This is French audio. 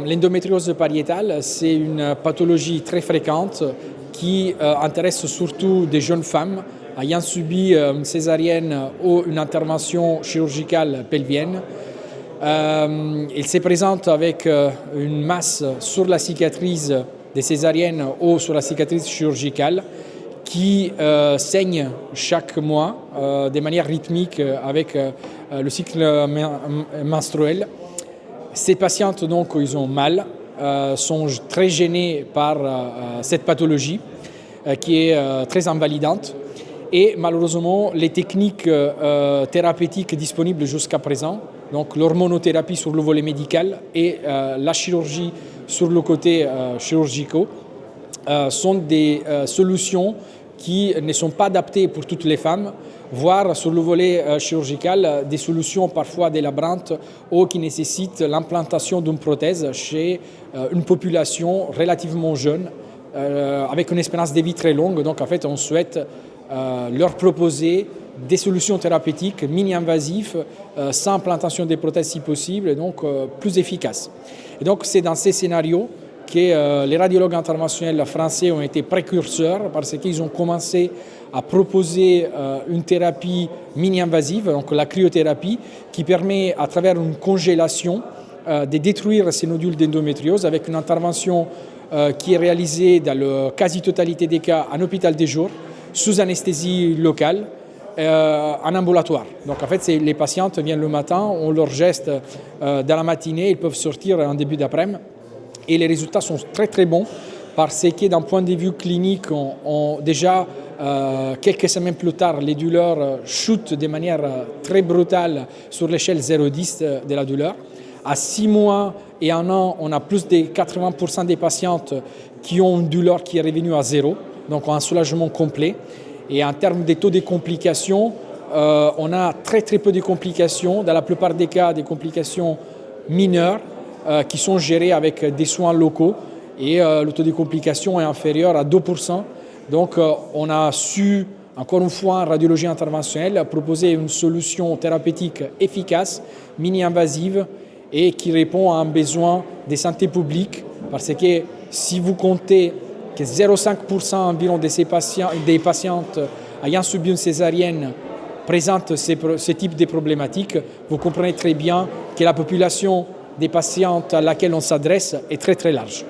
L'endométriose pariétale, c'est une pathologie très fréquente qui intéresse surtout des jeunes femmes ayant subi une césarienne ou une intervention chirurgicale pelvienne. Elle se présente avec une masse sur la cicatrice des césariennes ou sur la cicatrice chirurgicale qui saigne chaque mois de manière rythmique avec le cycle menstruel. Ces patientes, donc, ils ont mal, sont très gênées par cette pathologie qui est très invalidante. Et malheureusement, les techniques thérapeutiques disponibles jusqu'à présent, donc l'hormonothérapie sur le volet médical et la chirurgie sur le côté chirurgical, sont des solutions qui ne sont pas adaptées pour toutes les femmes, voire sur le volet chirurgical, des solutions parfois délabrantes ou qui nécessitent l'implantation d'une prothèse chez une population relativement jeune, avec une espérance de vie très longue. Donc en fait, on souhaite leur proposer des solutions thérapeutiques mini-invasives, sans implantation des prothèses si possible, et donc plus efficaces. Et donc c'est dans ces scénarios que les radiologues interventionnels français ont été précurseurs parce qu'ils ont commencé à proposer une thérapie mini-invasive, donc la cryothérapie, qui permet à travers une congélation de détruire ces nodules d'endométriose avec une intervention qui est réalisée dans la quasi-totalité des cas en hôpital de jour, sous anesthésie locale, en ambulatoire. Donc en fait, les patientes viennent le matin, on leur geste dans la matinée, ils peuvent sortir en début d'après-midi. Et les résultats sont très très bons parce que d'un point de vue clinique, déjà quelques semaines plus tard, les douleurs chutent de manière très brutale sur l'échelle 0,10 de la douleur. À 6 mois et 1 an, on a plus de 80% des patientes qui ont une douleur qui est revenue à zéro, donc un soulagement complet. Et en termes de taux de complications, on a très très peu de complications, dans la plupart des cas des complications mineures, qui sont gérés avec des soins locaux et le taux de complications est inférieur à 2%. Donc on a su, encore une fois en radiologie interventionnelle, proposer une solution thérapeutique efficace, mini-invasive et qui répond à un besoin de santé publique parce que si vous comptez que 0,5% environ de des patientes ayant subi une césarienne présentent ce type de problématiques, vous comprenez très bien que la population des patientes à laquelle on s'adresse est très très large.